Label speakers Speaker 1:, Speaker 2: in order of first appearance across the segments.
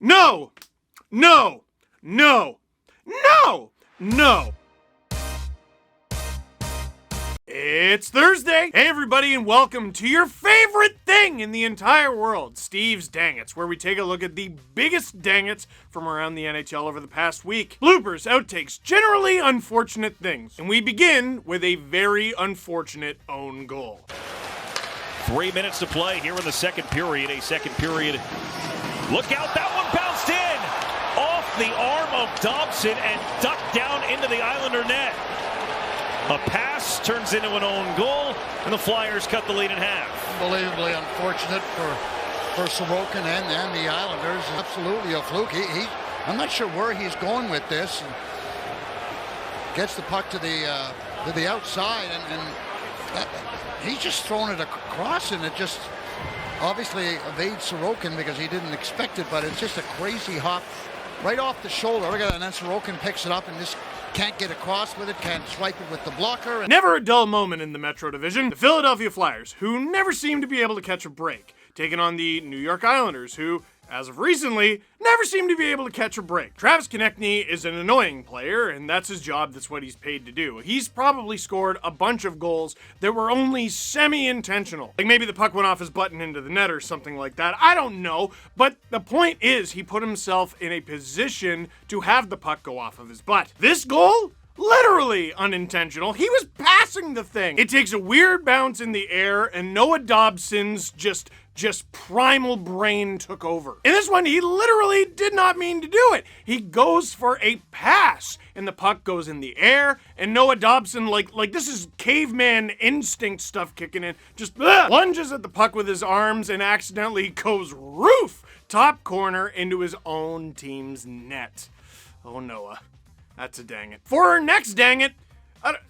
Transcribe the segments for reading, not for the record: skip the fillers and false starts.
Speaker 1: No! No! No! No! No! It's Thursday! Hey everybody, and welcome to your favorite thing in the entire world, Steve's Dangits, where we take a look at the biggest dangits from around the NHL over the past week. Bloopers, outtakes, generally unfortunate things. And we begin with a very unfortunate own goal.
Speaker 2: 3 minutes to play here in the second period. Look out, that one bounced in off the arm of Dobson and ducked down into the Islander net. A pass turns into an own goal, and the Flyers cut the lead in half.
Speaker 3: Unbelievably unfortunate for Sorokin and the Islanders. Absolutely a fluke. I'm not sure where he's going with this. Gets the puck to the outside, and he's just throwing it across, and it just obviously evades Sorokin because he didn't expect it, but it's just a crazy hop right off the shoulder. And then Sorokin picks it up and just can't get across with it, can't swipe it with the blocker.
Speaker 1: Never a dull moment in the Metro Division. The Philadelphia Flyers, who never seem to be able to catch a break, taking on the New York Islanders, who, as of recently, never seem to be able to catch a break. Travis Konechny is an annoying player, and that's his job, that's what he's paid to do. He's probably scored a bunch of goals that were only semi-intentional. Like maybe the puck went off his button into the net or something like that. I don't know, but the point is he put himself in a position to have the puck go off of his butt. This goal? Literally unintentional. He was passing the thing. It takes a weird bounce in the air, and Noah Dobson's just primal brain took over. In this one, he literally did not mean to do it. He goes for a pass, and the puck goes in the air, and Noah Dobson, like this is caveman instinct stuff kicking in, just lunges at the puck with his arms and accidentally goes top corner into his own team's net. Oh, Noah. That's a dang it. For our next dang it,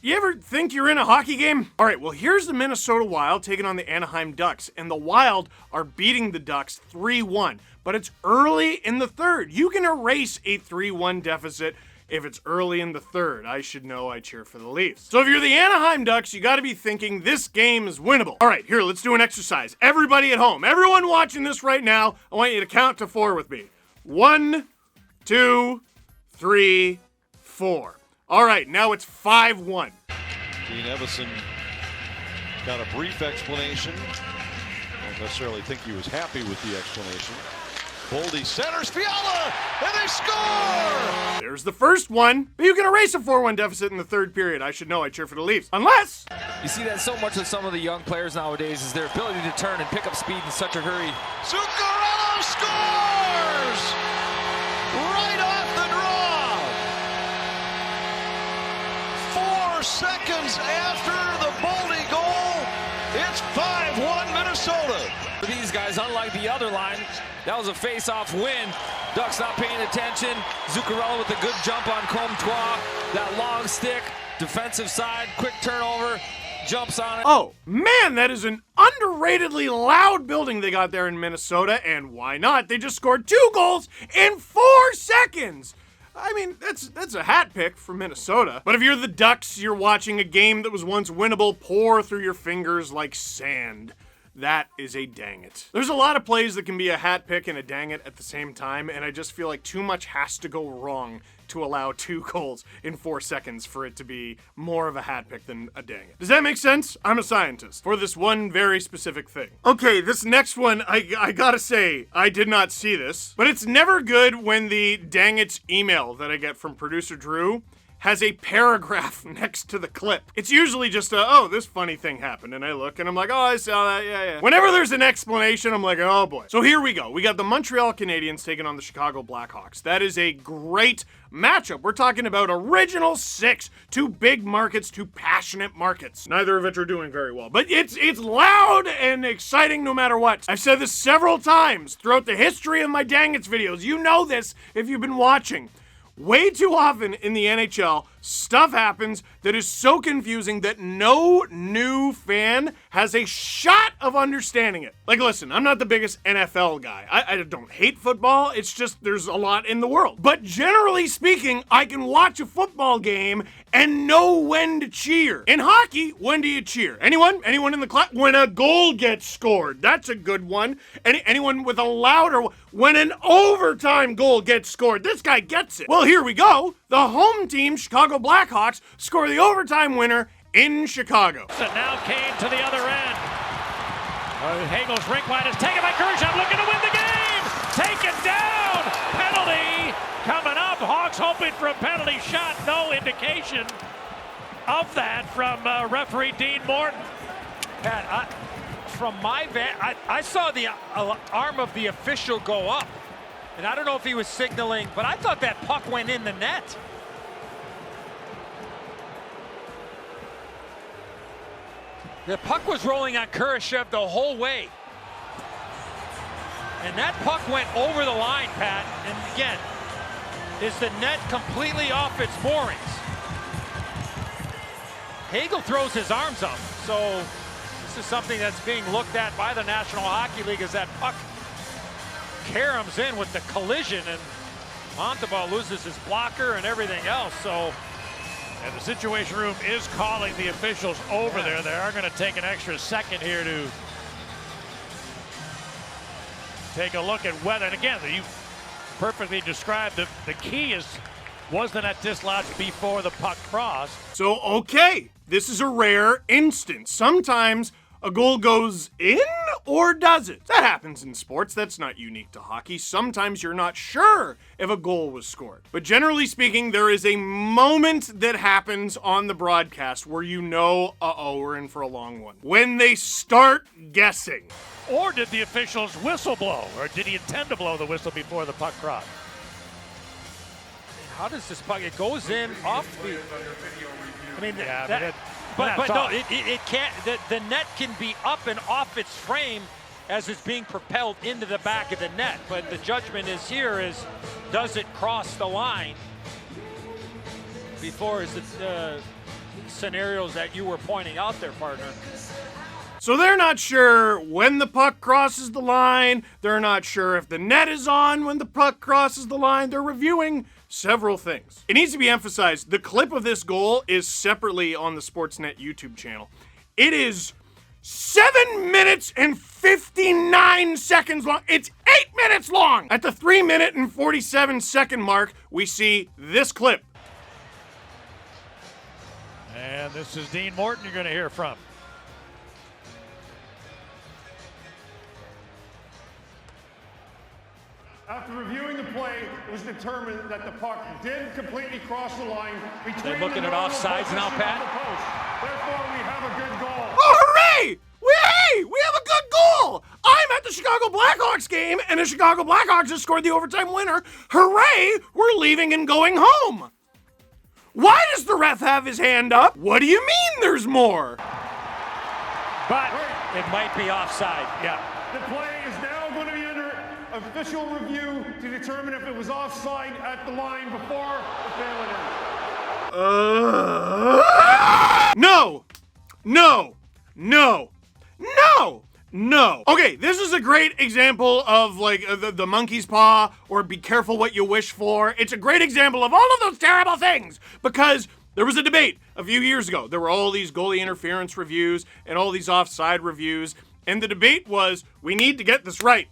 Speaker 1: you ever think you're in a hockey game? All right, well, here's the Minnesota Wild taking on the Anaheim Ducks, and the Wild are beating the Ducks 3-1, but it's early in the third. You can erase a 3-1 deficit if it's early in the third. I should know, I cheer for the Leafs. So if you're the Anaheim Ducks, you gotta be thinking this game is winnable. All right, here, let's do an exercise. Everybody at home, everyone watching this right now, I want you to count to 4 with me. 1, 2, 3, 4. All right, now it's 5-1.
Speaker 4: Dean Evison got a brief explanation. I don't necessarily think he was happy with the explanation. Boldy centers Fiala, and they score!
Speaker 1: There's the first one, but you can erase a 4-1 deficit in the third period. I should know, I cheer for the Leafs. Unless...
Speaker 5: You see that so much with some of the young players nowadays is their ability to turn and pick up speed in such a hurry.
Speaker 4: Zuccarello scores! Right off the draw! 4 seconds after the Boldy goal, it's 5-1 Minnesota.
Speaker 5: For these guys, unlike the other line, that was a face-off win. Ducks not paying attention. Zuccarello with a good jump on Comtois. That long stick, defensive side, quick turnover, jumps on it.
Speaker 1: Oh, man, that is an underratedly loud building they got there in Minnesota, and why not? They just scored 2 goals in 4 seconds. I mean, that's a hat pick for Minnesota. But if you're the Ducks, you're watching a game that was once winnable pour through your fingers like sand. That is a dang it. There's a lot of plays that can be a hat pick and a dang it at the same time, and I just feel like too much has to go wrong to allow 2 goals in 4 seconds for it to be more of a hat pick than a dang it. Does that make sense? I'm a scientist for this one very specific thing. Okay, this next one, I gotta say, I did not see this, but it's never good when the dang it's email that I get from producer Drew has a paragraph next to the clip. It's usually just oh, this funny thing happened, and I look and I'm like, oh, I saw that, yeah. Whenever there's an explanation, I'm like, oh boy. So here we go. We got the Montreal Canadiens taking on the Chicago Blackhawks. That is a great matchup. We're talking about original 6, 2 big markets, 2 passionate markets. Neither of which are doing very well, but it's loud and exciting no matter what. I've said this several times throughout the history of my Dang It's videos. You know this if you've been watching. Way too often in the NHL, stuff happens that is so confusing that no new fan has a shot of understanding it. Like, listen, I'm not the biggest NFL guy. I don't hate football. It's just there's a lot in the world. But generally speaking, I can watch a football game and know when to cheer. In hockey, when do you cheer? Anyone? Anyone in the class? When a goal gets scored. That's a good one. Anyone with a louder... When an overtime goal gets scored. This guy gets it. Well, here we go. The home team, Chicago Blackhawks, score the overtime winner in Chicago.
Speaker 2: So now Kane to the other end. Hagel's rink wide is taken by Khrushchev, looking to win the game. Taken down. Penalty coming up. Hawks hoping for a penalty shot. No indication of that from referee Dean Morton.
Speaker 6: Pat, from my I saw the arm of the official go up, and I don't know if he was signaling, but I thought that puck went in the net. The puck was rolling on Khrushchev the whole way, and that puck went over the line, Pat. And again, is the net completely off its moorings? Hagel throws his arms up, so this is something that's being looked at by the National Hockey League as that puck caroms in with the collision, and Montalban loses his blocker and everything else. So,
Speaker 2: and the Situation Room is calling the officials over there. They are going to take an extra second here to take a look at whether, and again, you perfectly described the key is, was the net dislodged before the puck crossed?
Speaker 1: So, okay, this is a rare instance. Sometimes a goal goes in or doesn't. That happens in sports. That's not unique to hockey. Sometimes you're not sure if a goal was scored. But generally speaking, there is a moment that happens on the broadcast where you know, uh-oh, we're in for a long one. When they start guessing.
Speaker 2: Or did the officials whistle blow? Or did he intend to blow the whistle before the puck crossed?
Speaker 6: How does this puck, it goes in off the, I mean,
Speaker 2: Yeah,
Speaker 6: but no, it can't, the net can be up and off its frame as it's being propelled into the back of the net. But the judgment is here is, does it cross the line before is the scenarios that you were pointing out there, partner.
Speaker 1: So they're not sure when the puck crosses the line. They're not sure if the net is on when the puck crosses the line. They're reviewing several things. It needs to be emphasized, the clip of this goal is separately on the Sportsnet YouTube channel. It is 7 minutes and 59 seconds long. It's 8 minutes long. At the 3 minute and 47 second mark, we see this clip.
Speaker 2: And this is Dean Morton you're going to hear from.
Speaker 7: After reviewing the play, it was determined that the puck did completely cross the line between
Speaker 6: They're looking at offsides now, Pat.
Speaker 7: Therefore, we have a good goal.
Speaker 1: Oh, hooray! We have a good goal! I'm at the Chicago Blackhawks game, and the Chicago Blackhawks just scored the overtime winner. Hooray! We're leaving and going home. Why does the ref have his hand up? What do you mean there's more?
Speaker 6: But it might be offside. Yeah.
Speaker 7: The play is now going to be under official review to determine if it was offside at the line before the play went in. No.
Speaker 1: Okay, this is a great example of like the monkey's paw or be careful what you wish for. It's a great example of all of those terrible things because there was a debate a few years ago. There were all these goalie interference reviews and all these offside reviews, and the debate was, we need to get this right.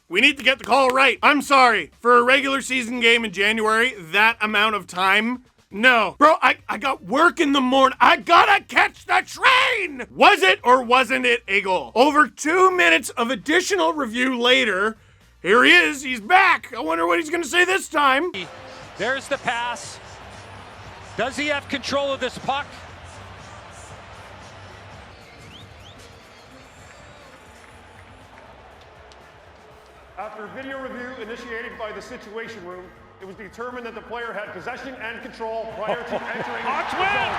Speaker 1: We need to get the call right. I'm sorry, for a regular season game in January, that amount of time, no. Bro, I got work in the morning. I gotta catch the train! Was it or wasn't it a goal? Over 2 minutes of additional review later, here he is, he's back. I wonder what he's gonna say this time.
Speaker 6: There's the pass. Does he have control of this puck?
Speaker 7: After a video review initiated by the Situation Room, it was determined that the player had possession and control prior to entering
Speaker 2: Hawks
Speaker 7: the
Speaker 2: win!
Speaker 7: zone.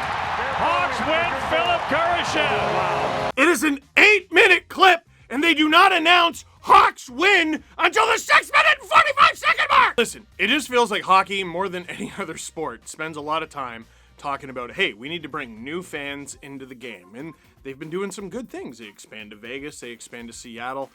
Speaker 2: Hawks win, Philip Khrushchev! Wow.
Speaker 1: It is an 8-minute clip, and they do not announce Hawks win until the 6 minute and 45 second mark! Listen, it just feels like hockey, more than any other sport, spends a lot of time talking about, hey, we need to bring new fans into the game. And they've been doing some good things. They expand to Vegas, they expand to Seattle.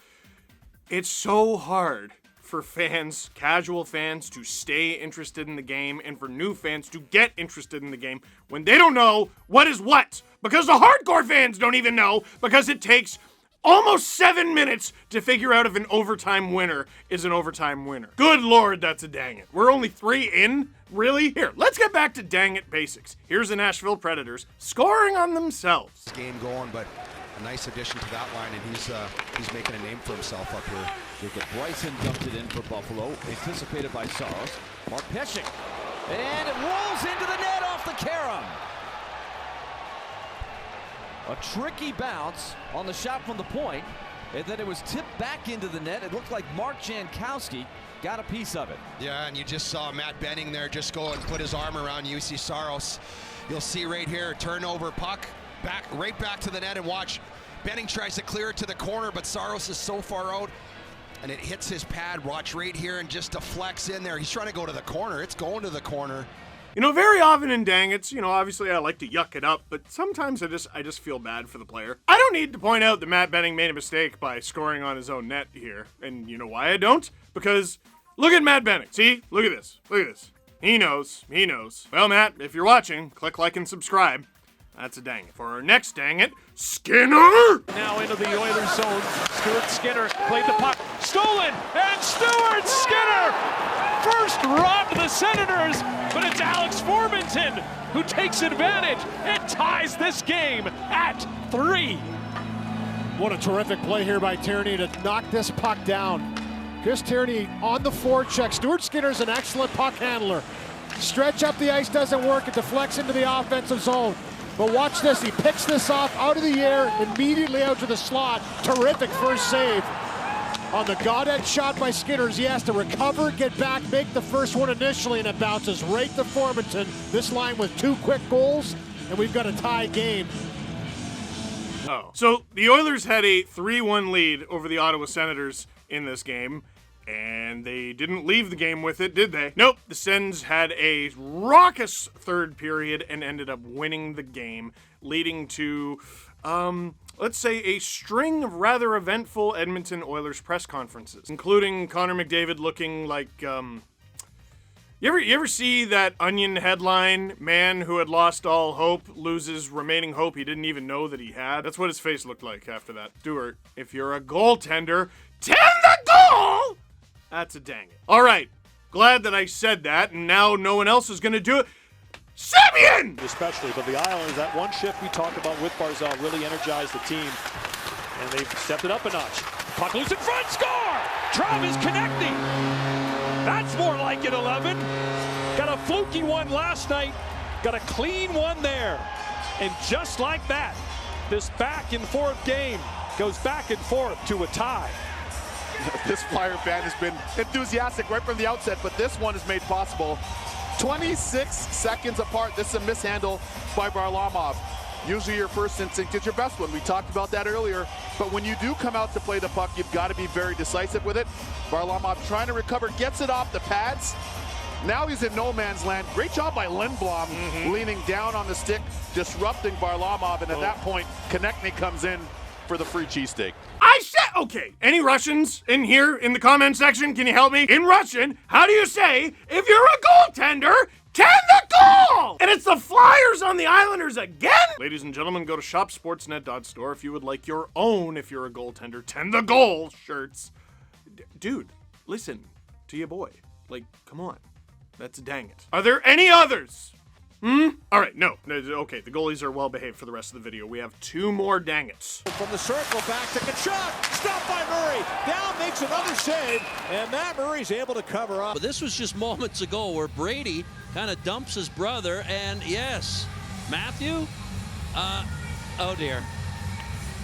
Speaker 1: It's so hard for fans, casual fans, to stay interested in the game and for new fans to get interested in the game when they don't know what is what. Because the hardcore fans don't even know, because it takes almost 7 minutes to figure out if an overtime winner is an overtime winner. Good Lord, that's a dang it. We're only 3 in? Really? Here, let's get back to dang it basics. Here's the Nashville Predators scoring on themselves.
Speaker 8: Game going, but a nice addition to that line, and he's making a name for himself up here.
Speaker 2: Bryson dumped it in for Buffalo, anticipated by Saros. Mark Pescic, and it rolls into the net off the carom. A tricky bounce on the shot from the point, and then it was tipped back into the net. It looked like Mark Jankowski got a piece of it.
Speaker 8: Yeah, and you just saw Matt Benning there just go and put his arm around UC Saros. You'll see right here, turnover puck, right back to the net, and watch. Benning tries to clear it to the corner, but Saros is so far out, and it hits his pad. Watch right here and just deflects in there. He's trying to go to the corner. It's going to the corner.
Speaker 1: You know, very often in dang it's, obviously I like to yuck it up, but sometimes I just feel bad for the player. I don't need to point out that Matt Benning made a mistake by scoring on his own net here. And you know why I don't? Because look at Matt Benning. See? Look at this. Look at this. He knows. He knows. Well, Matt, if you're watching, click like and subscribe. That's a dang it. For our next dang it, Skinner!
Speaker 6: Now into the Oilers zone. Stuart Skinner played the puck. Stolen! And Stuart Skinner! First robbed the Senators, but it's Alex Formanton who takes advantage and ties this game at 3.
Speaker 9: What a terrific play here by Tierney to knock this puck down. Chris Tierney on the forecheck. Stuart Skinner's an excellent puck handler. Stretch up the ice doesn't work. It deflects into the offensive zone. But watch this. He picks this off out of the air, immediately out to the slot. Terrific first save. On the Goddard shot by Skinners, he has to recover, get back, make the first one initially, and it bounces right to Formanton. This line with 2 quick goals, and we've got a tie game.
Speaker 1: Oh. So the Oilers had a 3-1 lead over the Ottawa Senators in this game, and they didn't leave the game with it, did they? Nope. The Sens had a raucous third period and ended up winning the game, leading to, let's say, a string of rather eventful Edmonton Oilers press conferences, including Connor McDavid looking like, You ever see that Onion headline, man who had lost all hope loses remaining hope he didn't even know that he had? That's what his face looked like after that. Stuart, if you're a goaltender, tend the goal! That's a dang it. All right, glad that I said that, and now no one else is going to do it. Simeon!
Speaker 10: Especially, but the Islanders, that one shift we talked about with Barzal really energized the team, and they've stepped it up a notch.
Speaker 2: Puck loose in front, score! Travis connecting. That's more like it, 11. Got a fluky one last night, got a clean one there. And just like that, this back and forth game goes back and forth to a tie.
Speaker 11: This Flyer fan has been enthusiastic right from the outset, but this one is made possible 26 seconds apart. This is a mishandle by Varlamov. Usually your first instinct is your best one. We talked about that earlier. But when you do come out to play the puck, you've got to be very decisive with it. Varlamov trying to recover, gets it off the pads. Now he's in no man's land. Great job by Lindblom, leaning down on the stick, disrupting Varlamov. And at that point, Konechny comes in for the free cheesesteak.
Speaker 1: I said, okay, any Russians in here in the comment section? Can you help me? In Russian, how do you say, if you're a goaltender, tend the goal! And it's the Flyers on the Islanders again! Ladies and gentlemen, go to shopsportsnet.store if you would like your own, if you're a goaltender, tend the goal shirts. Dude, listen to your boy. Like, come on. That's dang it. Are there any others? All right, no. Okay, the goalies are well behaved for the rest of the video. We have 2 more dang it's.
Speaker 10: From the circle back to Tkachuk, stopped by Murray, down makes another save, and Matt Murray's able to cover up.
Speaker 12: But this was just moments ago where Brady kind of dumps his brother, and yes, Matthew, oh dear.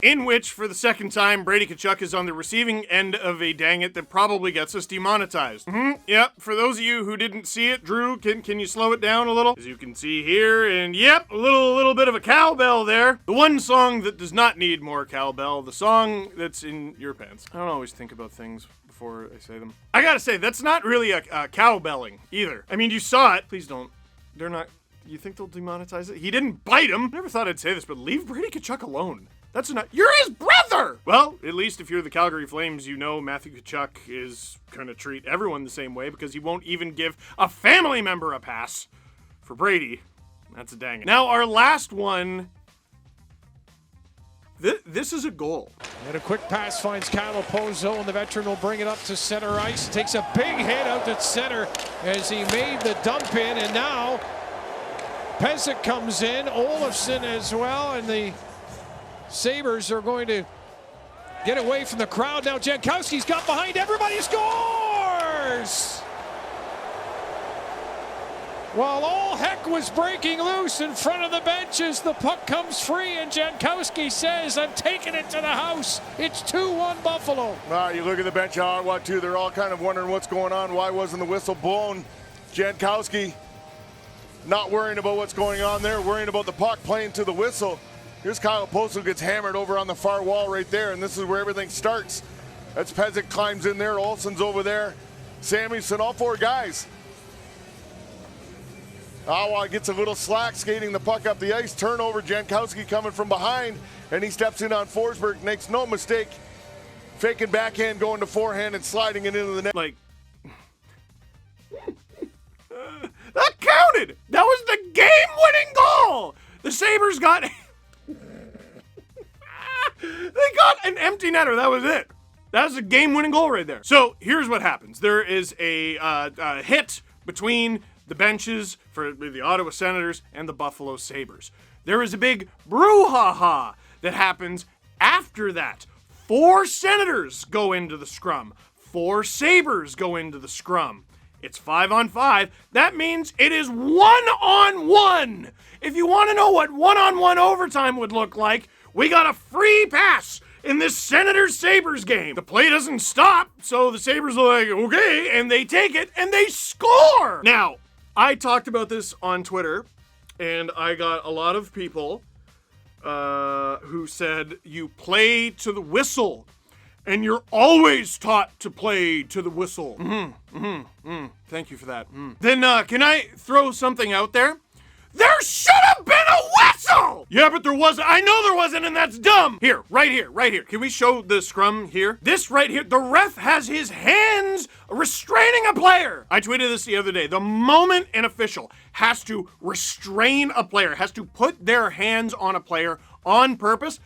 Speaker 1: In which, for the second time, Brady Tkachuk is on the receiving end of a dang it that probably gets us demonetized. Yep, for those of you who didn't see it, Drew, can you slow it down a little? As you can see here, and yep, a little bit of a cowbell there. The one song that does not need more cowbell, the song that's in your pants. I don't always think about things before I say them. I gotta say, that's not really a cowbelling either. I mean, you saw it. Please don't. They're not. You think they'll demonetize it? He didn't bite him. I never thought I'd say this, but leave Brady Tkachuk alone. That's enough. You're his brother! Well, at least if you're the Calgary Flames, you know Matthew Tkachuk is gonna treat everyone the same way because he won't even give a family member a pass. For Brady, that's a dang it. Now, our last one. This is a goal.
Speaker 9: And a quick pass finds Kyle Pozo, and the veteran will bring it up to center ice. Takes a big hit out at center as he made the dump in, and now Pezic comes in, Olofsson as well, and the Sabres are going to get away from the crowd. Now Jankowski's got behind everybody, scores! While all heck was breaking loose in front of the benches, the puck comes free, and Jankowski says, I'm taking it to the house. It's 2-1 Buffalo.
Speaker 13: You look at the bench, how what too. They're all kind of wondering what's going on. Why wasn't the whistle blown? Jankowski not worrying about what's going on there, worrying about the puck playing to the whistle. Here's Kyle Poso gets hammered over on the far wall right there, and this is where everything starts. That's Pezic climbs in there, Olsson's over there, Samuelson, all four guys. Awa gets a little slack skating the puck up the ice. Turnover, Jankowski coming from behind, and he steps in on Forsberg, makes no mistake. Faking backhand, going to forehand, and sliding it into the net.
Speaker 1: Like, that counted! That was the game-winning goal! The Sabres got... they got an empty netter, that was it. That was a game-winning goal right there. So, here's what happens. There is a hit between the benches for the Ottawa Senators and the Buffalo Sabres. There is a big brouhaha that happens after that. 4 Senators go into the scrum. 4 Sabres go into the scrum. It's 5-on-5. That means it is 1-on-1. If you want to know what 1-on-1 overtime would look like, we got a free pass in this Senators-Sabres game. The play doesn't stop, so the Sabres are like, okay, and they take it, and they score! Now, I talked about this on Twitter, and I got a lot of people who said, you play to the whistle, and you're always taught to play to the whistle. Thank you for that. Then, can I throw something out there? There should have been a whistle! Yeah, but there wasn't. I know there wasn't, and that's dumb. Here, right here. Can we show the scrum here? This right here, the ref has his hands restraining a player. I tweeted this the other day. The moment an official has to restrain a player, has to put their hands on a player on purpose,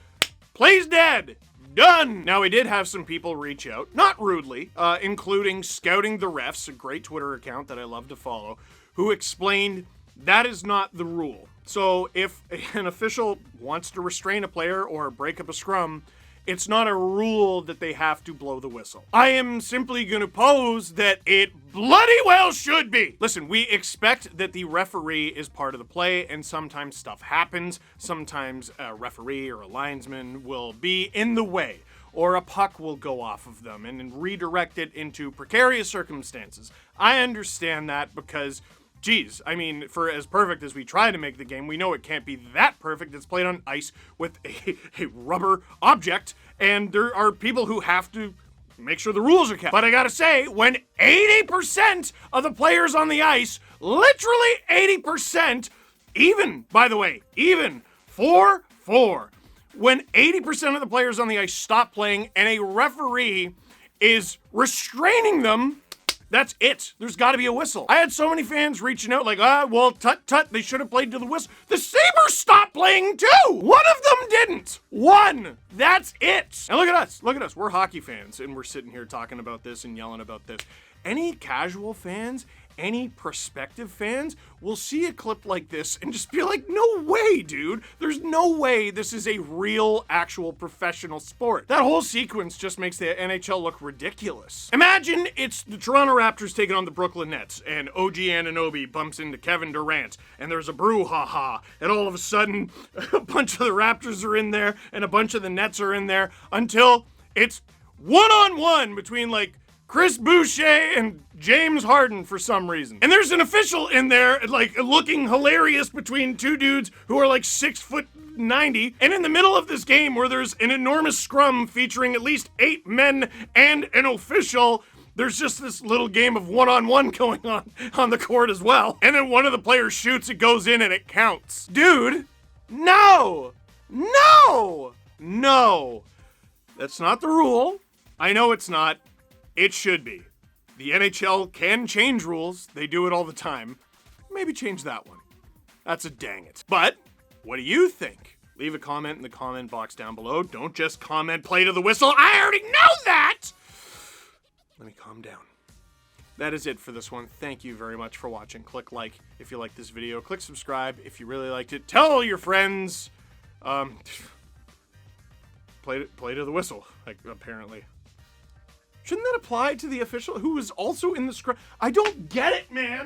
Speaker 1: play's dead. Done! Now, we did have some people reach out, not rudely, including Scouting the Refs, a great Twitter account that I love to follow, who explained that is not the rule. So if an official wants to restrain a player or break up a scrum, it's not a rule that they have to blow the whistle. I am simply going to pose that it bloody well should be. Listen, we expect that the referee is part of the play, and sometimes stuff happens. Sometimes a referee or a linesman will be in the way, or a puck will go off of them and redirect it into precarious circumstances. I understand that because, geez, I mean, for as perfect as we try to make the game, we know it can't be that perfect. It's played on ice with a rubber object, and there are people who have to make sure the rules are kept. But I gotta say, when 80% of the players on the ice, literally 80%, even, by the way, even 4-4, when 80% of the players on the ice stop playing and a referee is restraining them, that's it. There's got to be a whistle. I had so many fans reaching out like, well, tut, they should have played to the whistle. The Sabres stopped playing too. One of them didn't. One. That's it. And look at us. Look at us. We're hockey fans, and we're sitting here talking about this and yelling about this. Any casual fans, any prospective fans will see a clip like this and just be like, no way, dude. There's no way this is a real, actual professional sport. That whole sequence just makes the NHL look ridiculous. Imagine it's the Toronto Raptors taking on the Brooklyn Nets, and OG Anunoby bumps into Kevin Durant, and there's a brouhaha, and all of a sudden, a bunch of the Raptors are in there, and a bunch of the Nets are in there, until it's one-on-one between, like, Chris Boucher and James Harden for some reason. And there's an official in there, like, looking hilarious between two dudes who are like 6'90". And in the middle of this game where there's an enormous scrum featuring at least 8 men and an official, There's just this little game of one-on-one going on the court as well. And then one of the players shoots, it goes in, and it counts. Dude, no! No! No! That's not the rule. I know it's not. It should be. The NHL can change rules. They do it all the time. Maybe change that one. That's a dang it. But what do you think? Leave a comment in the comment box down below. Don't just comment play to the whistle. I already know that! Let me calm down. That is it for this one. Thank you very much for watching. Click like if you like this video. Click subscribe if you really liked it. Tell all your friends. Play to the whistle, like, apparently. Shouldn't that apply to the official who was also in the scrum? I don't get it, man.